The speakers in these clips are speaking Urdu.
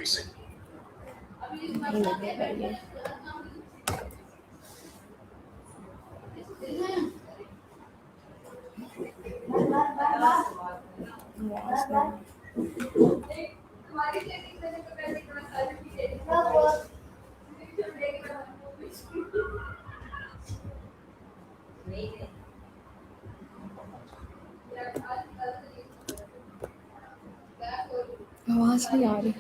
نہیں لگے گا یہ آواز نہیں۔ آواز نہیں آ رہی۔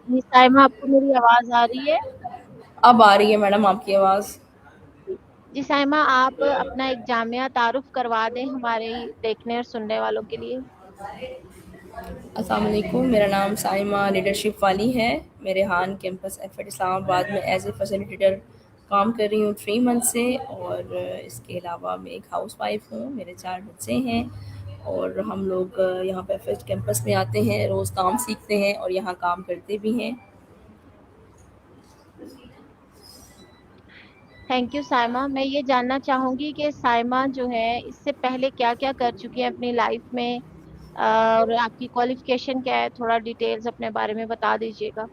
جی سائمہ، آپ کو میری آواز آ رہی ہے؟ اب آ رہی ہے میڈم آپ کی آواز۔ جی سائمہ، آپ اپنا ایک جامعہ تعارف کروا دیں ہمارے دیکھنے اور سننے والوں کے لیے۔ السلام علیکم، میرا نام سائمہ لیڈرشپ والی ہے۔ میں ریحان کیمپس ایفٹ اسلام آباد میں ایز اے فیسیلیٹیٹر کام کر رہی ہوں 3 منتھ سے، اور اس کے علاوہ میں ایک ہاؤس وائف ہوں۔ میرے 4 بچے ہیں، اور ہم لوگ یہاں پہ ایفٹ کیمپس میں آتے ہیں، روز کام سیکھتے ہیں اور یہاں کام کرتے بھی ہیں۔ Thank you Saima. میں یہ جاننا چاہوں گی کہ سائمہ جو ہے اس سے پہلے کیا کیا کر چکی ہے اپنی لائف میں، اور آپ کی کوالیفیکیشن کیا ہے، تھوڑا ڈیٹیلز اپنے بارے میں بتا دیجیے گا۔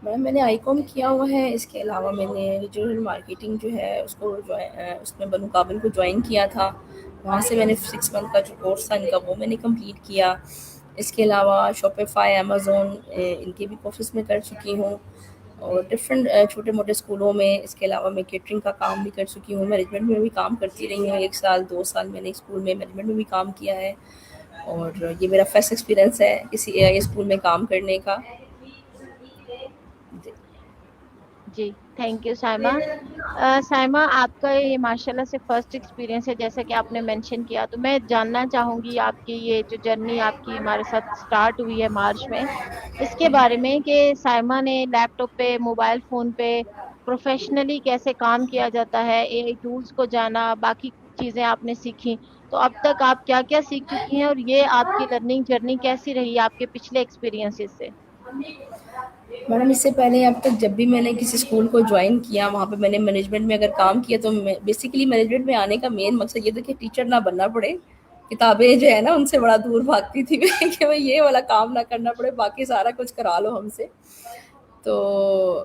میم میں نے آئی کام کیا ہوا ہے، اس کے علاوہ میں نے ریجنل مارکیٹنگ جو ہے اس میں بنو قابل کو جوائن کیا تھا۔ وہاں سے میں نے 6 منتھ کا جو کورس تھا ان کا وہ میں نے کمپلیٹ کیا۔ اس کے علاوہ شاپیفائی، امیزون، ان کے بھی کورسز میں کر چکی ہوں، اور ڈفرینٹ چھوٹے موٹے اسکولوں میں۔ اس کے علاوہ میں کیٹرنگ کا کام بھی کر چکی ہوں، مینجمنٹ میں بھی کام کرتی رہی ہوں۔ 1 سال 2 سال میں نے اسکول میں مینجمنٹ میں بھی کام کیا ہے، اور یہ میرا فرسٹ ایکسپیرینس ہے کسی اے آئی اسکول میں کام کرنے کا۔ جی تھینک یو سائمہ۔ سائمہ، آپ کا یہ ماشاءاللہ سے فرسٹ ایکسپیرینس ہے جیسا کہ آپ نے مینشن کیا، تو میں جاننا چاہوں گی آپ کی یہ جو جرنی آپ کی ہمارے ساتھ سٹارٹ ہوئی ہے مارچ میں، اس کے بارے میں کہ سائمہ نے لیپ ٹاپ پہ، موبائل فون پہ پروفیشنلی کیسے کام کیا جاتا ہے، اے آئی ٹولز کو جانا، باقی چیزیں آپ نے سیکھی، تو اب تک آپ کیا کیا سیکھ چکی ہیں، اور یہ آپ کی لرننگ جرنی کیسی رہی آپ کے پچھلے ایکسپیرینسز سے؟ میڈم اس سے پہلے اب تک جب بھی میں نے کسی اسکول کو جوائن کیا، وہاں پہ میں نے مینجمنٹ میں اگر کام کیا، تو بیسیکلی مینجمنٹ میں آنے کا مین مقصد یہ تھا کہ ٹیچر نہ بننا پڑے۔ کتابیں جو ہے نا ان سے بڑا دور بھاگتی تھی میں کہ میں یہ والا کام نہ کرنا پڑے، باقی سارا کچھ کرا لو ہم سے۔ تو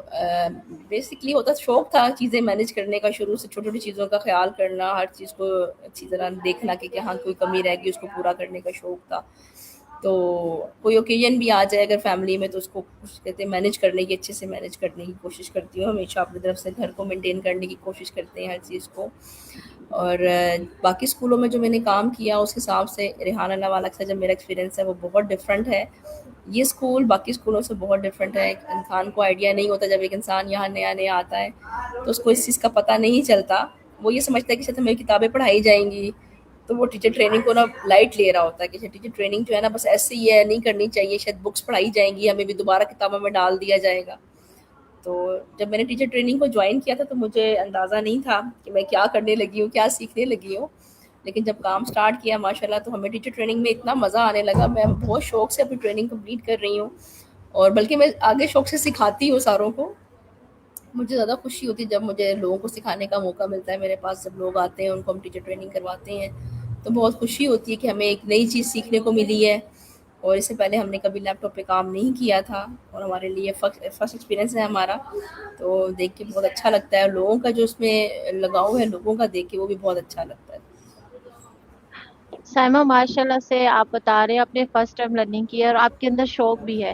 بیسکلی ہوتا شوق تھا چیزیں مینیج کرنے کا، شروع سے چھوٹی چھوٹی چیزوں کا خیال کرنا، ہر چیز کو اچھی طرح دیکھنا کہ کہاں کوئی کمی رہ گئی، اس کو پورا کرنے کا شوق تھا۔ تو کوئی اوکیزن بھی آ جائے اگر فیملی میں، تو اس کو کہتے ہیں مینیج کرنے کی، اچھے سے مینیج کرنے کی کوشش کرتی ہوں ہمیشہ، اپنی طرف سے گھر کو مینٹین کرنے کی کوشش کرتے ہیں ہر چیز کو۔ اور باقی اسکولوں میں جو میں نے کام کیا اس حساب سے ریحان اللہ والا کا جو میرا ایکسپیرینس ہے وہ بہت ڈفرینٹ ہے۔ یہ اسکول باقی اسکولوں سے بہت ڈفرینٹ ہے۔ ایک انسان کو آئیڈیا نہیں ہوتا، جب ایک انسان یہاں نیا نیا آتا ہے تو اس کو اس چیز کا پتہ نہیں چلتا، وہ یہ سمجھتا ہے کہ شاید ہمیں کتابیں پڑھائی جائیں گی، تو وہ ٹیچر ٹریننگ کو نا لائٹ لے رہا ہوتا ہے کہ ٹیچر ٹریننگ جو ہے نا بس ایسے ہی ہے، نہیں کرنی چاہیے، شاید بکس پڑھائی جائیں گی، ہمیں بھی دوبارہ کتابوں میں ڈال دیا جائے گا۔ تو جب میں نے ٹیچر ٹریننگ کو جوائن کیا تھا تو مجھے اندازہ نہیں تھا کہ میں کیا کرنے لگی ہوں، کیا سیکھنے لگی ہوں، لیکن جب کام سٹارٹ کیا ماشاءاللہ تو ہمیں ٹیچر ٹریننگ میں اتنا مزہ آنے لگا، میں بہت شوق سے اپنی ٹریننگ کمپلیٹ کر رہی ہوں، اور بلکہ میں آگے شوق سے سکھاتی ہوں ساروں کو۔ مجھے زیادہ خوشی ہوتی ہے جب مجھے لوگوں کو سکھانے کا موقع ملتا ہے، میرے پاس جب لوگ آتے ہیں ان کو ہم ٹیچر ٹریننگ کرواتے ہیں تو بہت خوشی ہوتی ہے کہ ہمیں ایک نئی چیز سیکھنے کو ملی ہے، اور اس سے پہلے ہم نے کبھی لیپ ٹاپ پہ کام نہیں کیا تھا، اور ہمارے لیے فرسٹ ایکسپیرینس ہے ہمارا، تو دیکھ کے بہت اچھا لگتا ہے، اور لوگوں کا جو اس میں لگاؤ ہے لوگوں کا دیکھ کے وہ بھی بہت اچھا لگتا ہے۔ سائمہ، ماشاء اللہ سے آپ بتا رہے ہیں آپ نے فرسٹ ٹائم لرننگ کی ہے اور آپ کے اندر شوق بھی ہے،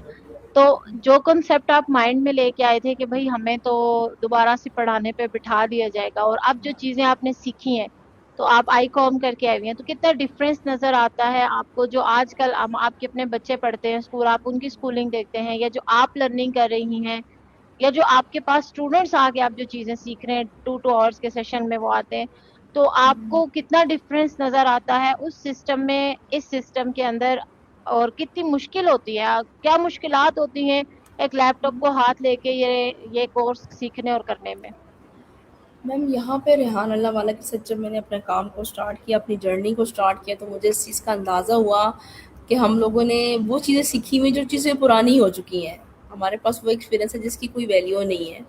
تو جو کنسیپٹ آپ مائنڈ میں لے کے آئے تھے کہ بھائی ہمیں تو دوبارہ سے پڑھانے پہ بٹھا دیا جائے گا، اور اب جو چیزیں آپ نے سیکھی ہیں تو آپ آئی کام کر کے آئے ہوئی ہیں، تو کتنا ڈفرینس نظر آتا ہے آپ کو جو آج کل آپ کے اپنے بچے پڑھتے ہیں اسکول، آپ ان کی اسکولنگ دیکھتے ہیں، یا جو آپ لرننگ کر رہی ہیں، یا جو آپ کے پاس اسٹوڈینٹس آ کے آپ جو چیزیں سیکھ رہے ہیں 2 آورس کے سیشن میں وہ آتے ہیں، تو آپ کو کتنا ڈفرینس نظر آتا ہے اس سسٹم میں اس سسٹم کے اندر، اور کتنی مشکل ہوتی ہے، کیا مشکلات ہوتی ہیں ایک لیپ ٹاپ کو ہاتھ لے کے یہ کورس سیکھنے اور کرنے میں؟ میم یہاں پہ ریحان اللہ والا کے ساتھ جب میں نے اپنے کام کو سٹارٹ کیا، اپنی جرنی کو سٹارٹ کیا، تو مجھے اس چیز کا اندازہ ہوا کہ ہم لوگوں نے وہ چیزیں سیکھی ہوئی جو چیزیں پرانی ہو چکی ہیں. ہمارے پاس وہ ایکسپیرینس ہے جس کی کوئی ویلیو نہیں ہے.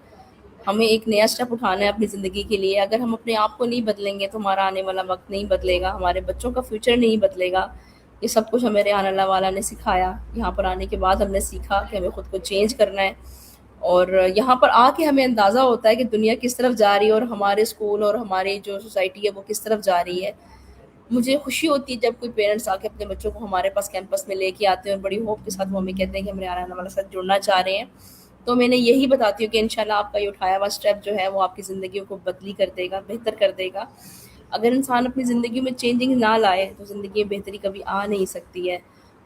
ہمیں ایک نیا اسٹیپ اٹھانا ہے اپنی زندگی کے لیے. اگر ہم اپنے آپ کو نہیں بدلیں گے تو ہمارا آنے والا وقت نہیں بدلے گا, ہمارے بچوں کا فیوچر نہیں بدلے گا. یہ سب کچھ ہمیں ریحان اللہ والا نے سکھایا. یہاں پر آنے کے بعد ہم نے سیکھا کہ ہمیں خود کو چینج کرنا ہے, اور یہاں پر آ کے ہمیں اندازہ ہوتا ہے کہ دنیا کس طرف جا رہی ہے اور ہمارے اسکول اور ہماری جو سوسائٹی ہے وہ کس طرف جا رہی ہے. مجھے خوشی ہوتی ہے جب کوئی پیرنٹس آ کے اپنے بچوں کو ہمارے پاس کیمپس میں لے کے آتے ہیں اور بڑی ہوپ کے ساتھ وہ ہمیں کہتے ہیں کہ ہم ریحان اللہ ساتھ جڑنا چاہ رہے ہیں. تو میں نے یہی بتاتی ہوں کہ انشاءاللہ آپ کا یہ اٹھایا ہوا اسٹیپ جو ہے وہ آپ کی زندگیوں کو بدلی کر دے گا, بہتر کر دے گا. اگر انسان اپنی زندگی میں چینجنگ نہ لائے تو زندگی میں بہتری کبھی آ نہیں سکتی ہے.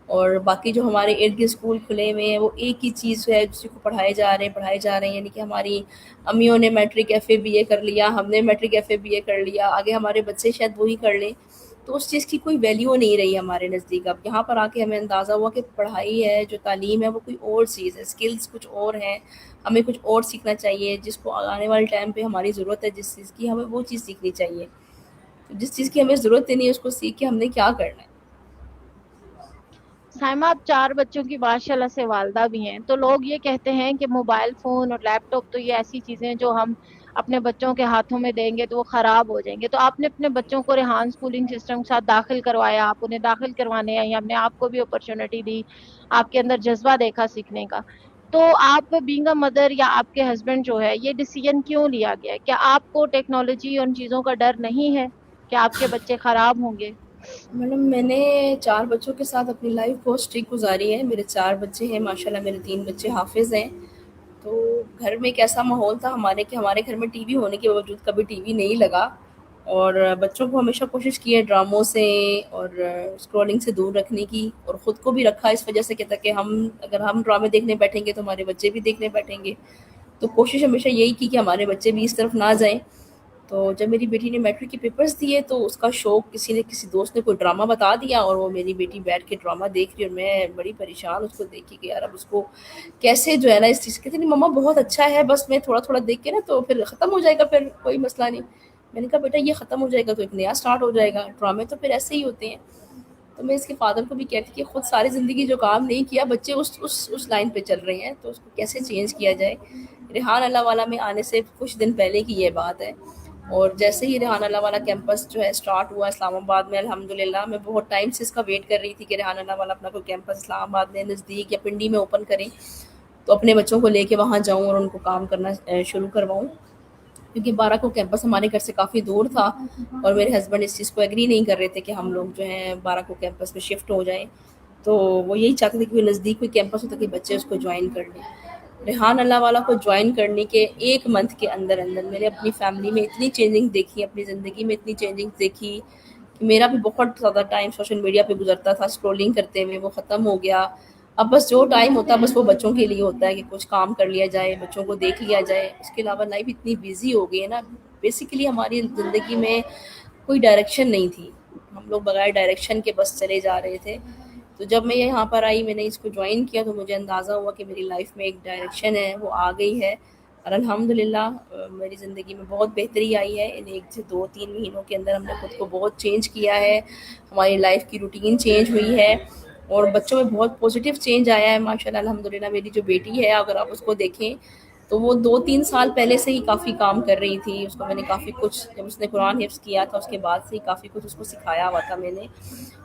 اور باقی جو ہمارے ارد گرد اسکول کھلے ہوئے ہیں وہ ایک ہی چیز ہے جس کو پڑھائے جا رہے ہیں. یعنی کہ ہماری امیوں نے میٹرک ایف اے بی اے کر لیا, ہم نے میٹرک ایف اے بی اے کر لیا, آگے ہمارے بچے شاید وہی کر لیں. تو اس چیز کی کوئی ویلیو نہیں رہی ہمارے نزدیک. اب یہاں پر آ کے ہمیں اندازہ ہوا کہ پڑھائی ہے, جو تعلیم ہے, وہ کوئی اور چیز ہے, اسکلز کچھ اور ہیں, ہمیں کچھ اور سیکھنا چاہیے جس کو آنے والے ٹائم پہ ہماری ضرورت ہے. جس چیز کی ہمیں وہ چیز سیکھنی چاہیے. جس چیز کی ہمیں ضرورت ہی نہیں اس کو سیکھ کے ہم نے کیا کرنا ہے. سائمہ آپ 4 بچوں کی ماشاء اللہ سے والدہ بھی ہیں, تو لوگ یہ کہتے ہیں کہ موبائل فون اور لیپ ٹاپ تو یہ ایسی چیزیں ہیں جو ہم اپنے بچوں کے ہاتھوں میں دیں گے تو وہ خراب ہو جائیں گے. تو آپ نے اپنے بچوں کو ریحان اسکولنگ سسٹم کے ساتھ داخل کروایا, آپ انہیں داخل کروانے آئی, ہم نے آپ کو بھی اپرچونٹی دی, آپ کے اندر جذبہ دیکھا سیکھنے کا. تو آپ بینگ اے مدر یا آپ کے ہسبینڈ جو ہے یہ ڈیسیژن کیوں لیا گیا ہے؟ کیا آپ کو ٹیکنالوجی اور ان چیزوں کا ڈر نہیں ہے کہ آپ کے بچے خراب ہوں گے؟ میڈم میں نے 4 بچوں کے ساتھ اپنی لائف بہت اسٹرک گزاری ہے. میرے 4 بچے ہیں ماشاءاللہ, میرے 3 بچے حافظ ہیں. تو گھر میں ایک ایسا ماحول تھا ہمارے کہ ہمارے گھر میں ٹی وی ہونے کے باوجود کبھی ٹی وی نہیں لگا, اور بچوں کو ہمیشہ کوشش کی ہے ڈراموں سے اور اسکرولنگ سے دور رکھنے کی, اور خود کو بھی رکھا اس وجہ سے کہ تاکہ اگر ہم ڈرامے دیکھنے بیٹھیں گے تو ہمارے بچے بھی دیکھنے بیٹھیں گے. تو کوشش ہمیشہ یہی کی کہ ہمارے بچے بھی اس طرف نہ جائیں. تو جب میری بیٹی نے میٹرک کے پیپرز دیے تو اس کا شوق کسی دوست نے کوئی ڈرامہ بتا دیا, اور وہ میری بیٹی بیٹھ کے ڈرامہ دیکھ رہی, اور میں بڑی پریشان اس کو دیکھ کے کہ یار اب اس کو کیسے جو ہے نا اس چیز کہتے نہیں مما بہت اچھا ہے, بس میں تھوڑا تھوڑا دیکھ کے نا تو پھر ختم ہو جائے گا, پھر کوئی مسئلہ نہیں. میں نے کہا بیٹا یہ ختم ہو جائے گا تو ایک نیا سٹارٹ ہو جائے گا, ڈرامے تو پھر ایسے ہی ہوتے ہیں. تو میں اس کے فادر کو بھی کہتی کہ خود ساری زندگی جو کام نہیں کیا بچے اس لائن پہ چل رہے ہیں, تو اس کو کیسے چینج کیا جائے. ریحان اللہ والا میں آنے سے کچھ دن پہلے کی یہ بات ہے, اور جیسے ہی ریحان اللہ والا کیمپس جو ہے اسٹارٹ ہوا اسلام آباد میں, الحمدللہ میں بہت ٹائم سے اس کا ویٹ کر رہی تھی کہ ریحان اللہ والا اپنا کوئی کیمپس اسلام آباد میں نزدیک یا پنڈی میں اوپن کریں تو اپنے بچوں کو لے کے وہاں جاؤں اور ان کو کام کرنا شروع کرواؤں. کیونکہ بارہ کو کیمپس ہمارے گھر سے کافی دور تھا, اور میرے ہسبینڈ اس چیز کو ایگری نہیں کر رہے تھے کہ ہم لوگ جو ہیں بارہ کو کیمپس میں شفٹ ہو جائیں. تو وہ یہی چاہتے تھے کہ کوئی نزدیک کوئی کیمپس ہو تاکہ بچے اس کو جوائن کر لیں. ریحان اللہ والا کو جوائن کرنے کے 1 منتھ کے اندر اندر میں نے اپنی فیملی میں اتنی چینجنگ دیکھی, اپنی زندگی میں اتنی چینجنگ دیکھی کہ میرا بھی بہت زیادہ ٹائم سوشل میڈیا پہ گزرتا تھا اسکرولنگ کرتے ہوئے, وہ ختم ہو گیا. اب بس جو ٹائم ہوتا ہے بس وہ بچوں کے لیے ہوتا ہے کہ کچھ کام کر لیا جائے, بچوں کو دیکھ لیا جائے. اس کے علاوہ لائف اتنی بیزی ہو گئی ہے نا, بیسیکلی ہماری زندگی میں کوئی ڈائریکشن نہیں تھی, ہم لوگ بغیر ڈائریکشن کے بس چلے جا رہے تھے. تو جب میں یہاں پر آئی, میں نے اس کو جوائن کیا تو مجھے اندازہ ہوا کہ میری لائف میں ایک ڈائریکشن ہے وہ آ گئی ہے, اور الحمدللہ میری زندگی میں بہت بہتری آئی ہے. ان 1 سے 2-3 مہینوں کے اندر ہم نے خود کو بہت چینج کیا ہے, ہماری لائف کی روٹین چینج ہوئی ہے, اور بچوں میں بہت پازیٹیو چینج آیا ہے ماشاءاللہ الحمدللہ. میری جو بیٹی ہے اگر آپ اس کو دیکھیں تو وہ 2-3 سال پہلے سے ہی کافی کام کر رہی تھی. اس کو میں نے کافی کچھ, جب اس نے قرآن حفظ کیا تھا اس کے بعد سے ہی کافی کچھ اس کو سکھایا ہوا تھا میں نے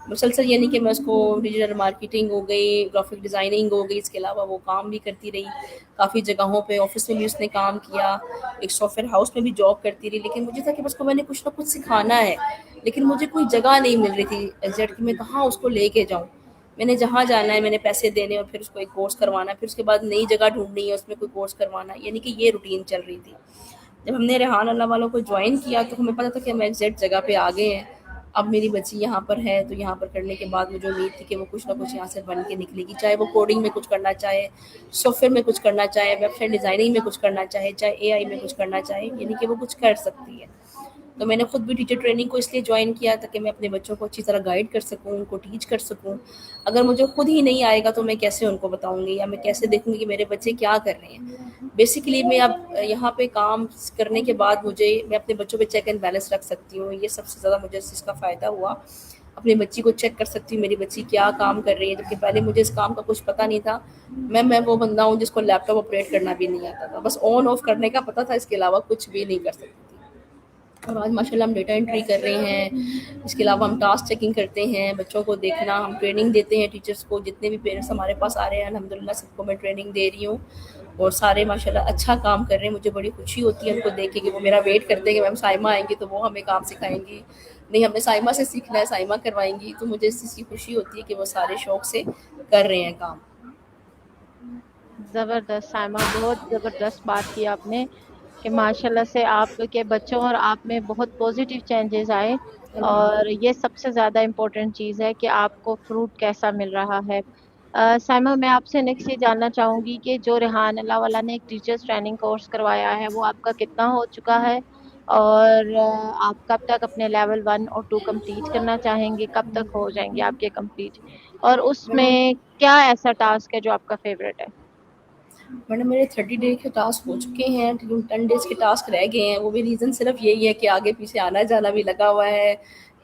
مسلسل. یعنی کہ میں اس کو ڈیجیٹل مارکیٹنگ ہو گئی, گرافک ڈیزائننگ ہو گئی, اس کے علاوہ وہ کام بھی کرتی رہی کافی جگہوں پہ, آفس میں بھی اس نے کام کیا, ایک سافٹ ویئر ہاؤس میں بھی جاب کرتی رہی. لیکن مجھے تھا کہ بس کو میں نے کچھ نہ کچھ سکھانا ہے, لیکن مجھے کوئی جگہ نہیں مل رہی تھی ایگزیکٹ کہ میں کہاں اس کو لے کے جاؤں. میں نے جہاں جانا ہے میں نے پیسے دینے اور پھر اس کو ایک کورس کروانا ہے, پھر اس کے بعد نئی جگہ ڈھونڈنی ہے اس میں کوئی کورس کروانا ہے, یعنی کہ یہ روٹین چل رہی تھی. جب ہم نے ریحان اللہ والوں کو جوائن کیا تو ہمیں پتہ تھا کہ ہم ایگزیکٹ جگہ پہ آ گئے ہیں. اب میری بچی یہاں پر ہے تو یہاں پر کرنے کے بعد مجھے امید تھی کہ وہ کچھ نہ کچھ یہاں سے بن کے نکلے گی, چاہے وہ کوڈنگ میں کچھ کرنا چاہے, سافٹ ویئر میں کچھ کرنا چاہے, ویب سائٹ ڈیزائننگ میں کچھ کرنا چاہے, چاہے اے آئی میں کچھ کرنا چاہے, یعنی کہ وہ کچھ کر سکتی ہے. تو میں نے خود بھی ٹیچر ٹریننگ کو اس لیے جوائن کیا تاکہ میں اپنے بچوں کو اچھی طرح گائیڈ کر سکوں, ان کو ٹیچ کر سکوں. اگر مجھے خود ہی نہیں آئے گا تو میں کیسے ان کو بتاؤں گی, یا میں کیسے دیکھوں گی کہ میرے بچے کیا کر رہے ہیں. بیسیکلی میں اب یہاں پہ کام کرنے کے بعد میں اپنے بچوں پہ چیک اینڈ بیلنس رکھ سکتی ہوں. یہ سب سے زیادہ مجھے اس چیز کا فائدہ ہوا. اپنی بچی کو چیک کر سکتی ہوں میری بچی کیا کام کر رہی ہے، جبکہ پہلے مجھے اس کام کا کچھ پتہ نہیں تھا. میں وہ بندہ ہوں جس کو لیپ ٹاپ آپریٹ کرنا بھی نہیں آتا تھا، بس آن آف کرنے کا پتہ تھا، اس کے علاوہ کچھ بھی نہیں کر سکتی تھی. اور آج ماشاء اللہ ہم ڈیٹا انٹری کر رہے ہیں. اس کے علاوہ ہم ٹاسک چیکنگ کرتے ہیں، بچوں کو دیکھنا، ہم ٹریننگ دیتے ہیں ٹیچرس کو. جتنے بھی پیرنٹس ہمارے پاس آ رہے ہیں الحمدللہ سب کو میں ٹریننگ دے رہی ہوں، اور سارے ماشاء اللہ اچھا کام کر رہے ہیں. مجھے بڑی خوشی ہوتی ہے ان کو دیکھ کے کہ وہ میرا ویٹ کرتے ہیں کہ میم سائمہ آئیں گی تو وہ ہمیں کام سکھائیں گی. نہیں، ہم نے سائمہ سے سیکھنا ہے، سائمہ کروائیں گی. تو مجھے اس چیز کی خوشی ہوتی ہے کہ وہ سارے شوق سے کر رہے ہیں کام. زبردست سائمہ، بہت زبردست بات کی آپ نے کہ ماشاءاللہ سے آپ کے بچوں اور آپ میں بہت پازیٹیو چینجز آئے، اور الحمدللہ. یہ سب سے زیادہ امپورٹنٹ چیز ہے کہ آپ کو فروٹ کیسا مل رہا ہے. سائمہ، میں آپ سے نیکسٹ یہ جاننا چاہوں گی کہ جو ریحان اللہ والا نے ایک ٹیچرس ٹریننگ کورس کروایا ہے وہ آپ کا کتنا ہو چکا ہے، اور آپ کب تک اپنے لیول 1 اور 2 کمپلیٹ کرنا چاہیں گے، کب تک ہو جائیں گے آپ کے کمپلیٹ، اور اس میں میڈم کیا ایسا ٹاسک ہے جو آپ کا فیوریٹ ہے؟ میرے 30 ڈے کے ٹاسک ہو چکے ہیں، 10 ڈیز کے ٹاسک رہ گئے ہیں. وہ بھی ریزن صرف یہی ہے کہ آگے پیچھے آنا جانا بھی لگا ہوا ہے.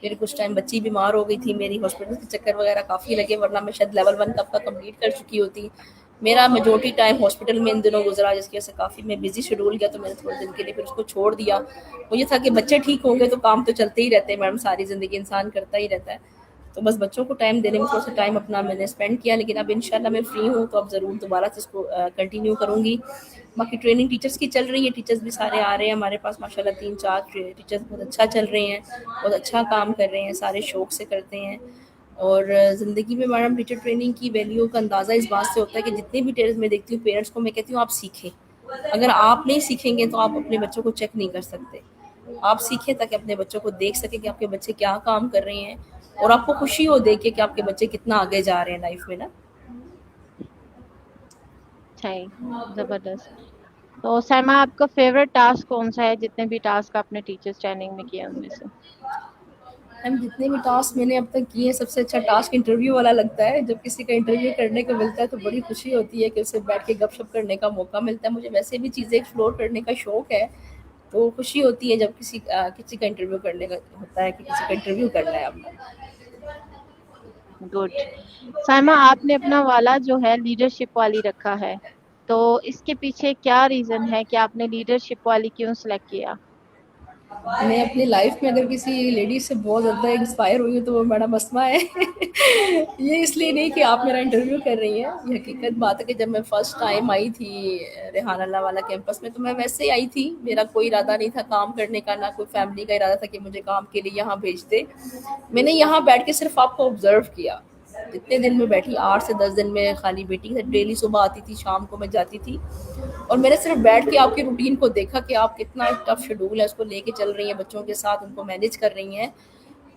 پھر کچھ ٹائم بچی بیمار ہو گئی تھی میری، ہاسپٹل کے چکر وغیرہ کافی لگے، ورنہ میں شاید لیول 1 کب کا کمپلیٹ کر چکی ہوتی. میرا میجورٹی ٹائم ہاسپٹل میں ان دنوں گزرا، جس کی وجہ سے کافی میں بزی شیڈول گیا، تو میں نے تھوڑے دن کے لیے پھر اس کو چھوڑ دیا. وہ یہ تھا کہ بچے ٹھیک ہوں گے تو کام تو چلتے ہی رہتے ہیں میڈم، ساری زندگی انسان کرتا ہی رہتا ہے. تو بس بچوں کو ٹائم دینے میں تھوڑا سا ٹائم اپنا میں نے اسپینڈ کیا، لیکن اب انشاءاللہ میں فری ہوں تو اب ضرور دوبارہ سے اس کو کنٹینیو کروں گی. باقی ٹریننگ ٹیچرس کی چل رہی ہے، ٹیچرس بھی سارے آ رہے ہیں ہمارے پاس ماشاءاللہ. 3-4 ٹیچرس بہت اچھا چل رہے ہیں، بہت اچھا کام کر رہے ہیں، سارے شوق سے کرتے ہیں. اور زندگی میں میڈم ٹیچر ٹریننگ کی ویلیو کا اندازہ اس بات سے ہوتا ہے کہ جتنے بھی ٹیچرس میں دیکھتی ہوں پیرنٹس کو میں کہتی ہوں آپ سیکھیں. اگر آپ نہیں سیکھیں گے تو آپ اپنے بچوں کو چیک نہیں کر سکتے. آپ سیکھیں تاکہ اپنے بچوں کو دیکھ سکیں کہ آپ کے بچے کیا کام کر رہے ہیں، اور آپ کو خوشی ہو دیکھ کے کہ آپ کے بچے کتنا آگے جا رہے ہیں لائف میں نا. صحیح، زبردست. تو سائمہ، آپ کا فیوریٹ ٹاسک کون سا ہے جتنے بھی ٹاسک آپ نے ٹیچرس ٹریننگ میں کیے ان میں سے؟ میم جتنے بھی ٹاسک میں نے اب تک کیے ہیں سب سے اچھا ٹاسک انٹرویو والا لگتا ہے. جب کسی کا انٹرویو کرنے کو ملتا ہے تو بڑی خوشی ہوتی ہے کہ اسے بیٹھ کے گپ شپ کرنے کا موقع ملتا ہے. مجھے ویسے بھی چیزیں ایکسپلور کرنے کا شوق ہے، تو خوشی ہوتی ہے جب کسی کا انٹرویو کرنے کا ہوتا ہے کہ کسی کا انٹرویو کرنا ہے اب. گڈ. سائمہ، آپ نے اپنا والا جو ہے لیڈرشپ والی رکھا ہے، تو اس کے پیچھے کیا ریزن ہے کہ آپ نے لیڈرشپ والی کیوں سلیکٹ کیا؟ میں اپنی لائف میں اگر کسی لیڈی سے بہت زیادہ انسپائر ہوئی ہوں تو وہ میڈم اسماء ہے. یہ اس لیے نہیں کہ آپ میرا انٹرویو کر رہی ہیں، یہ حقیقت بات ہے کہ جب میں فرسٹ ٹائم آئی تھی ریحان اللہ والا کیمپس میں تو میں ویسے ہی آئی تھی. میرا کوئی ارادہ نہیں تھا کام کرنے کا، نہ کوئی فیملی کا ارادہ تھا کہ مجھے کام کے لیے یہاں بھیج دے. میں نے یہاں بیٹھ کے صرف آپ کو آبزرو کیا. اتنے دن میں بیٹھی 8 سے 10 دن میں خالی بیٹی کے ساتھ ڈیلی صبح آتی تھی، شام کو میں جاتی تھی، اور میں نے صرف بیٹھ کے آپ کی روٹین کو دیکھا کہ آپ کتنا ٹف شیڈول ہے اس کو لے کے چل رہی ہیں، بچوں کے ساتھ ان کو مینیج کر رہی ہیں.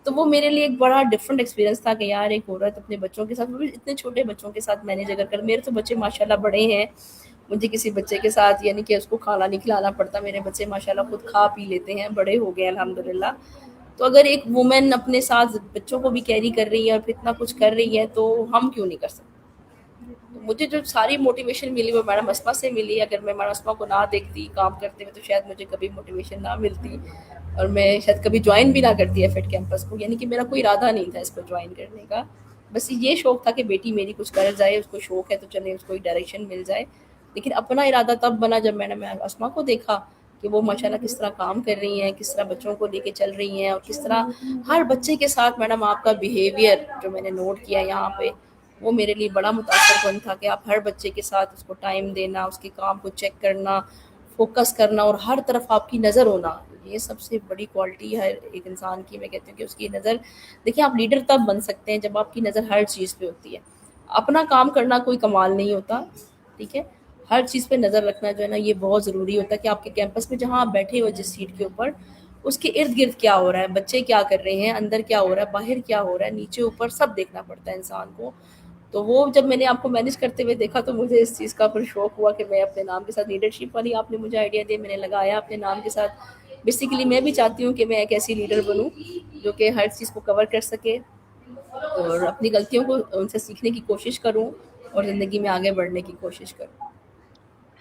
تو وہ میرے لیے ایک بڑا ڈفرنٹ ایکسپیرینس تھا کہ یار ایک عورت اپنے بچوں کے ساتھ، وہ بھی اتنے چھوٹے بچوں کے ساتھ مینیج اگر کر. میرے تو بچے ماشاءاللہ بڑے ہیں، مجھے کسی بچے کے ساتھ یعنی کہ اس کو کھانا نہیں کھلانا پڑتا. میرے بچے ماشاءاللہ خود کھا پی لیتے ہیں، بڑے ہو گئے ہیں الحمدللہ. تو اگر ایک وومن اپنے ساتھ بچوں کو بھی کیری کر رہی ہے اور اتنا کچھ کر رہی ہے تو ہم کیوں نہیں کر سکتے. مجھے جو ساری موٹیویشن ملی وہ میڈم اسماء سے ملی. اگر میں میڈم اسماء کو نہ دیکھتی کام کرتے ہوئے تو شاید مجھے کبھی موٹیویشن نہ ملتی، اور میں شاید کبھی جوائن بھی نہ کرتی ایفٹ کیمپس کو. یعنی کہ میرا کوئی ارادہ نہیں تھا اس کو جوائن کرنے کا، بس یہ شوق تھا کہ بیٹی میری کچھ کر جائے، اس کو شوق ہے تو چلے اس کو ایک ڈائریکشن مل جائے. لیکن اپنا ارادہ تب بنا جب میں نے اسماء کو دیکھا کہ وہ ماشاءاللہ کس طرح کام کر رہی ہیں، کس طرح بچوں کو لے کے چل رہی ہیں، اور کس طرح ہر بچے کے ساتھ میڈم آپ کا بیہیویئر جو میں نے نوٹ کیا یہاں پہ وہ میرے لیے بڑا متاثر کن تھا کہ آپ ہر بچے کے ساتھ اس کو ٹائم دینا، اس کے کام کو چیک کرنا، فوکس کرنا، اور ہر طرف آپ کی نظر ہونا. یہ سب سے بڑی کوالٹی ہے ایک انسان کی. میں کہتی ہوں کہ اس کی نظر، دیکھیں آپ لیڈر تب بن سکتے ہیں جب آپ کی نظر ہر چیز پہ ہوتی ہے. اپنا کام کرنا کوئی کمال نہیں ہوتا، ٹھیک ہے، ہر چیز پہ نظر رکھنا جو ہے نا یہ بہت ضروری ہوتا ہے کہ آپ کے کیمپس میں جہاں آپ بیٹھے ہو جس سیٹ کے اوپر اس کے ارد گرد کیا ہو رہا ہے، بچے کیا کر رہے ہیں، اندر کیا ہو رہا ہے، باہر کیا ہو رہا ہے، نیچے اوپر سب دیکھنا پڑتا ہے انسان کو. تو وہ جب میں نے آپ کو مینیج کرتے ہوئے دیکھا تو مجھے اس چیز کا پھر شوق ہوا کہ میں اپنے نام کے ساتھ لیڈرشپ والی آپ نے مجھے آئیڈیا دیا، میں نے لگایا اپنے نام کے ساتھ. بیسیکلی میں بھی چاہتی ہوں کہ میں ایک ایسی لیڈر بنوں جو کہ ہر چیز کو کور کر سکے اور اپنی غلطیوں کو ان سے سیکھنے کی کوشش کروں اور زندگی میں آگے بڑھنے کی کوشش کروں.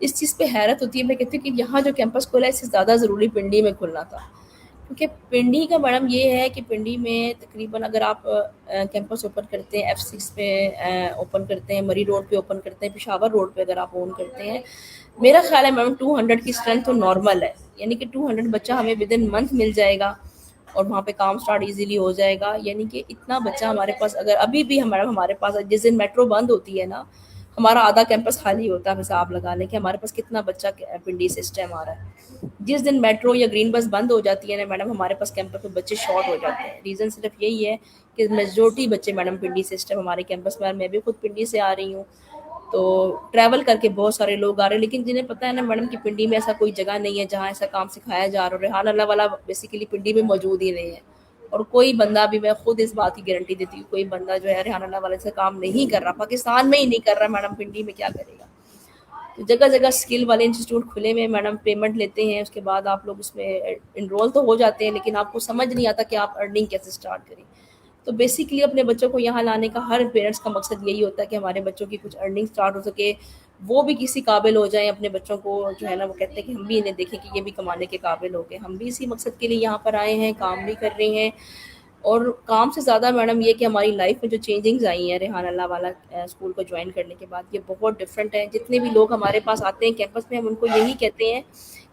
اس چیز پہ حیرت ہوتی ہے. میں کہتی ہوں کہ یہاں جو کیمپس کھلا ہے اس سے زیادہ ضروری پنڈی میں کھلنا تھا. کیونکہ پنڈی کا میڈم یہ ہے کہ پنڈی میں تقریباً اگر آپ کیمپس اوپن کرتے ہیں F6 پہ اوپن کرتے ہیں, مری روڈ پہ اوپن کرتے ہیں, پشاور روڈ پہ اگر آپ اوپن کرتے ہیں, میرا خیال ہے میڈم 200 کی اسٹرینتھ تو نارمل ہے. یعنی کہ 200 بچہ ہمیں ود ان منتھ مل جائے گا اور وہاں پہ کام اسٹارٹ ایزیلی ہو جائے گا. یعنی کہ اتنا بچہ ہمارے پاس اگر ابھی بھی ہمارے پاس جس دن میٹرو بند ہوتی ہے نا, ہمارا آدھا کیمپس خالی ہوتا ہے. حساب لگا لیں کہ ہمارے پاس کتنا بچہ پنڈی سے اس ٹائم آ رہا ہے. جس دن میٹرو یا گرین بس بند ہو جاتی ہے نا میڈم, ہمارے پاس کیمپس پہ بچے شارٹ ہو جاتے ہیں. ریزن صرف یہی ہے کہ میجورٹی بچے میڈم پنڈی سے اس ٹائم ہمارے کیمپس میں, میں بھی خود پنڈی سے آ رہی ہوں, تو ٹریول کر کے بہت سارے لوگ آ رہے ہیں. لیکن جنہیں پتہ ہے نا میڈم کہ پنڈی میں ایسا کوئی جگہ نہیں ہے جہاں ایسا کام سکھایا جا رہا ہے. ریحان اللہ والا بیسیکلی پنڈی میں موجود ہی نہیں ہے, اور کوئی بندہ بھی, میں خود اس بات کی گارنٹی دیتی ہوں, کوئی بندہ جو ہے ریحان اللہ والے سے کام نہیں کر رہا, پاکستان میں ہی نہیں کر رہا میڈم, پنڈی میں کیا کرے گا. تو جگہ جگہ اسکل والے انسٹیٹیوٹ کھلے ہوئے میڈم, پیمنٹ لیتے ہیں, اس کے بعد آپ لوگ اس میں انرول تو ہو جاتے ہیں, لیکن آپ کو سمجھ نہیں آتا کہ آپ ارننگ کیسے اسٹارٹ کریں. تو بیسیکلی اپنے بچوں کو یہاں لانے کا ہر پیرنٹس کا مقصد یہی ہوتا ہے کہ ہمارے بچوں کی کچھ ارننگ اسٹارٹ ہو سکے, وہ بھی کسی قابل ہو جائیں. اپنے بچوں کو جو ہے نا, وہ کہتے ہیں کہ ہم بھی انہیں دیکھیں کہ یہ بھی کمانے کے قابل ہو گئے. ہم بھی اسی مقصد کے لیے یہاں پر آئے ہیں, کام بھی کر رہے ہیں. اور کام سے زیادہ میڈم یہ کہ ہماری لائف میں جو چینجنگز آئی ہیں ریحان اللہ والا اسکول کو جوائن کرنے کے بعد, یہ بہت ڈفرینٹ ہے. جتنے بھی لوگ ہمارے پاس آتے ہیں کیمپس میں, ہم ان کو یہی کہتے ہیں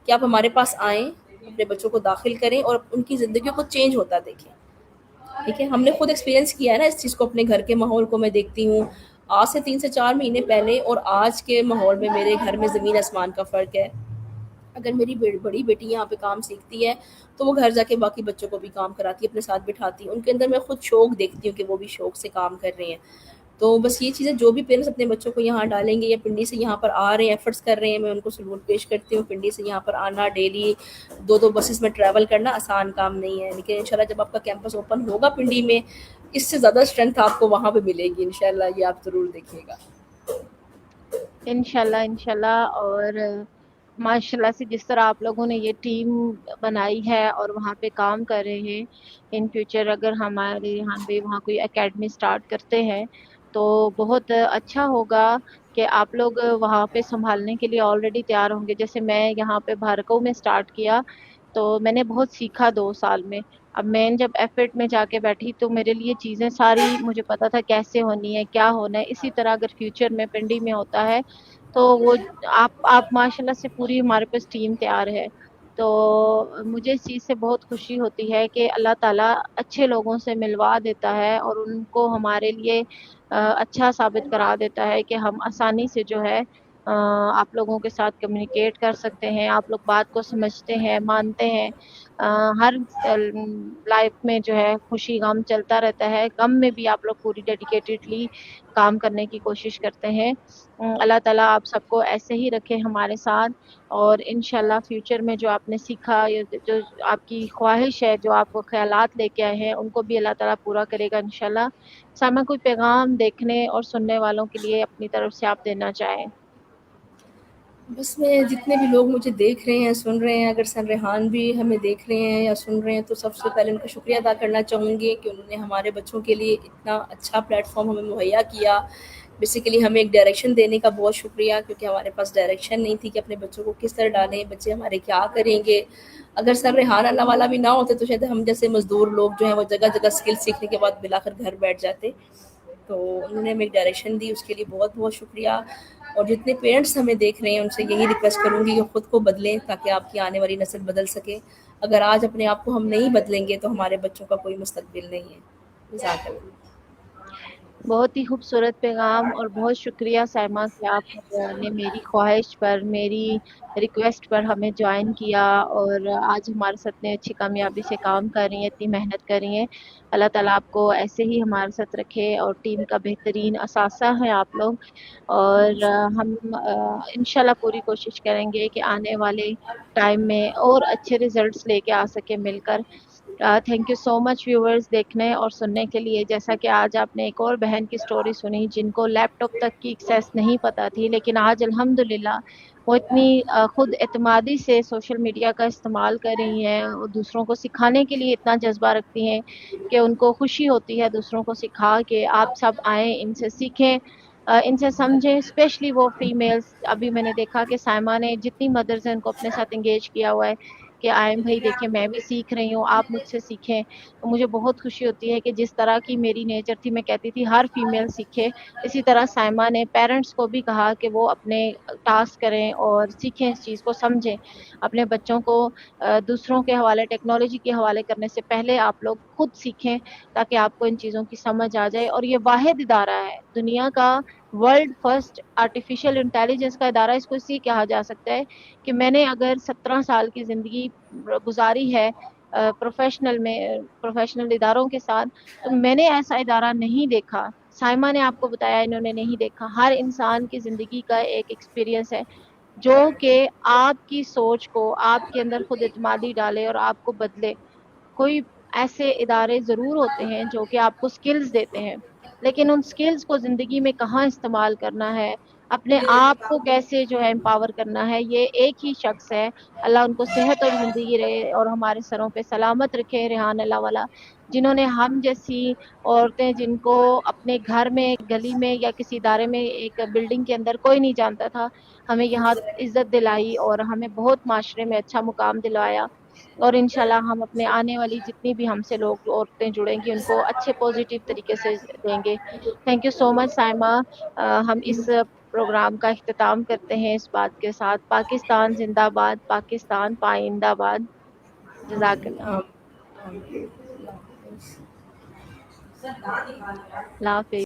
کہ آپ ہمارے پاس آئیں, اپنے بچوں کو داخل کریں اور ان کی زندگیوں کو چینج ہوتا دیکھیں. ٹھیک ہے, ہم نے خود ایکسپیرینس کیا ہے نا اس چیز کو, اپنے گھر کے ماحول کو میں دیکھتی ہوں. آج سے 3 سے 4 مہینے پہلے اور آج کے ماحول میں میرے گھر میں زمین آسمان کا فرق ہے. اگر میری بڑی بیٹی یہاں پہ کام سیکھتی ہے تو وہ گھر جا کے باقی بچوں کو بھی کام کراتی ہے, اپنے ساتھ بٹھاتی ہے. ان کے اندر میں خود شوق دیکھتی ہوں کہ وہ بھی شوق سے کام کر رہے ہیں. تو بس یہ چیزیں جو بھی پیرنٹس اپنے بچوں کو یہاں ڈالیں گے یا پنڈی سے یہاں پر آ رہے ہیں, ایفرٹس کر رہے ہیں, میں ان کو سلوٹ پیش کرتی ہوں. پنڈی سے یہاں پر آنا, ڈیلی 2 بسز میں ٹریول کرنا آسان کام نہیں ہے, لیکن انشاءاللہ جب آپ کا کیمپس اوپن ہوگا پنڈی میں, اس سے زیادہ اسٹرینتھ آپ کو وہاں پہ ملے گی انشاءاللہ. یہ آپ ضرور دیکھیے گا. انشاءاللہ انشاءاللہ. اور ماشاءاللہ سے جس طرح آپ لوگوں نے یہ ٹیم بنائی ہے اور وہاں پہ کام کر رہے ہیں, ان فیوچر اگر ہمارے یہاں پہ وہاں کوئی اکیڈمی سٹارٹ کرتے ہیں تو بہت اچھا ہوگا کہ آپ لوگ وہاں پہ سنبھالنے کے لیے آلریڈی تیار ہوں گے. جیسے میں یہاں پہ بھارکو میں سٹارٹ کیا تو میں نے بہت سیکھا 2 سال میں. اب میں جب ایفرٹ میں جا کے بیٹھی تو میرے لیے چیزیں ساری مجھے پتا تھا کیسے ہونی ہے, کیا ہونا ہے. اسی طرح اگر فیوچر میں پنڈی میں ہوتا ہے تو وہ آپ ماشاءاللہ سے پوری ہمارے پاس ٹیم تیار ہے. تو مجھے اس چیز سے بہت خوشی ہوتی ہے کہ اللہ تعالیٰ اچھے لوگوں سے ملوا دیتا ہے اور ان کو ہمارے لیے اچھا ثابت کرا دیتا ہے کہ ہم آسانی سے جو ہے آپ لوگوں کے ساتھ کمیونیکیٹ کر سکتے ہیں. آپ لوگ بات کو سمجھتے ہیں, مانتے ہیں. ہر لائف میں جو ہے خوشی غم چلتا رہتا ہے, غم میں بھی آپ لوگ پوری ڈیڈیکیٹڈلی کام کرنے کی کوشش کرتے ہیں. اللہ تعالیٰ آپ سب کو ایسے ہی رکھے ہمارے ساتھ, اور انشاءاللہ فیوچر میں جو آپ نے سیکھا, جو آپ کی خواہش ہے, جو آپ کو خیالات لے کے آئے ہیں, ان کو بھی اللہ تعالیٰ پورا کرے گا انشاءاللہ. سامع کوئی پیغام دیکھنے اور سننے والوں کے لیے اپنی طرف سے آپ دینا چاہیں؟ بس میں جتنے بھی لوگ مجھے دیکھ رہے ہیں, سن رہے ہیں, اگر سر ریحان بھی ہمیں دیکھ رہے ہیں یا سن رہے ہیں, تو سب سے پہلے ان کا شکریہ ادا کرنا چاہوں گی کہ انہوں نے ہمارے بچوں کے لیے اتنا اچھا پلیٹ فارم ہمیں مہیا کیا. بیسیکلی ہمیں ایک ڈائریکشن دینے کا بہت شکریہ, کیونکہ ہمارے پاس ڈائریکشن نہیں تھی کہ اپنے بچوں کو کس طرح ڈالیں, بچے ہمارے کیا کریں گے. اگر سر ریحان اللہ والا بھی نہ ہوتے تو شاید ہم جیسے مزدور لوگ جو ہیں وہ جگہ جگہ اسکل سیکھنے کے بعد بلا کر گھر بیٹھ جاتے. تو انہوں نے ہمیں ایک ڈائریکشن دی, اس کے لیے بہت بہت شکریہ. اور جتنے پیرنٹس ہمیں دیکھ رہے ہیں ان سے یہی ریکویسٹ کروں گی کہ خود کو بدلیں تاکہ آپ کی آنے والی نسل بدل سکے. اگر آج اپنے آپ کو ہم نہیں بدلیں گے تو ہمارے بچوں کا کوئی مستقبل نہیں ہے. جزاک اللہ. بہت ہی خوبصورت پیغام, اور بہت شکریہ سائمہ کہ آپ نے میری خواہش پر, میری ریکویسٹ پر ہمیں جوائن کیا اور آج ہمارے ساتھ اتنی اچھی کامیابی سے کام کر رہی ہیں, اتنی محنت کر رہی ہیں. اللہ تعالیٰ آپ کو ایسے ہی ہمارے ساتھ رکھے, اور ٹیم کا بہترین اثاثہ ہیں آپ لوگ. اور ہم انشاءاللہ پوری کوشش کریں گے کہ آنے والے ٹائم میں اور اچھے ریزلٹس لے کے آ سکے مل کر. Thank you so much viewers دیکھنے اور سننے کے لیے. جیسا کہ آج آپ نے ایک اور بہن کی سٹوری سنی جن کو لیپ ٹاپ تک کی ایکسیس نہیں پتہ تھی, لیکن آج الحمدللہ وہ اتنی خود اعتمادی سے سوشل میڈیا کا استعمال کر رہی ہیں, اور دوسروں کو سکھانے کے لیے اتنا جذبہ رکھتی ہیں کہ ان کو خوشی ہوتی ہے دوسروں کو سکھا کے. آپ سب آئیں, ان سے سیکھیں, ان سے سمجھیں، اسپیشلی وہ فیمیلز. ابھی میں نے دیکھا کہ سائمہ نے جتنی مدرز ہیں ان کو اپنے ساتھ انگیج کیا ہوا ہے کہ آئیں بھائی دیکھیں میں بھی سیکھ رہی ہوں، آپ مجھ سے سیکھیں. تو مجھے بہت خوشی ہوتی ہے کہ جس طرح کی میری نیچر تھی، میں کہتی تھی ہر فیمیل سیکھے، اسی طرح سائمہ نے پیرنٹس کو بھی کہا کہ وہ اپنے ٹاسک کریں اور سیکھیں، اس چیز کو سمجھیں. اپنے بچوں کو دوسروں کے حوالے، ٹیکنالوجی کے حوالے کرنے سے پہلے آپ لوگ خود سیکھیں تاکہ آپ کو ان چیزوں کی سمجھ آ جائے. اور یہ واحد ادارہ ہے دنیا کا، ورلڈ فرسٹ آرٹیفیشیل انٹیلیجنس کا ادارہ اس کو اسی کہا جا سکتا ہے کہ میں نے اگر 17 سال کی زندگی گزاری ہے پروفیشنل میں، پروفیشنل اداروں کے ساتھ، تو میں نے ایسا ادارہ نہیں دیکھا. سائمہ نے آپ کو بتایا انہوں نے نہیں دیکھا. ہر انسان کی زندگی کا ایک ایکسپیرینس ہے جو کہ آپ کی سوچ کو، آپ کے اندر خود اعتمادی ڈالے اور آپ کو بدلے. کوئی ایسے ادارے ضرور ہوتے ہیں جو کہ آپ کو سکلز دیتے ہیں، لیکن ان سکلز کو زندگی میں کہاں استعمال کرنا ہے، اپنے آپ کو کیسے جو ہے امپاور کرنا ہے، یہ ایک ہی شخص ہے. اللہ ان کو صحت اور زندگی رہے اور ہمارے سروں پہ سلامت رکھے، ریحان اللہ والا، جنہوں نے ہم جیسی عورتیں جن کو اپنے گھر میں، گلی میں یا کسی ادارے میں، ایک بلڈنگ کے اندر کوئی نہیں جانتا تھا، ہمیں یہاں عزت دلائی اور ہمیں بہت معاشرے میں اچھا مقام دلوایا. اور انشاءاللہ ہم اپنے آنے والی جتنی بھی ہم سے لوگ عورتیں جڑیں گی ان کو اچھے پازیٹیو طریقے سے دیں گے. تھینک یو سو مچ سائمہ. ہم اس پروگرام کا اختتام کرتے ہیں اس بات کے ساتھ: پاکستان زندہ باد، پاکستان پائندہ باد. جزاک اللہ. آم- آم- اللہ حافظ.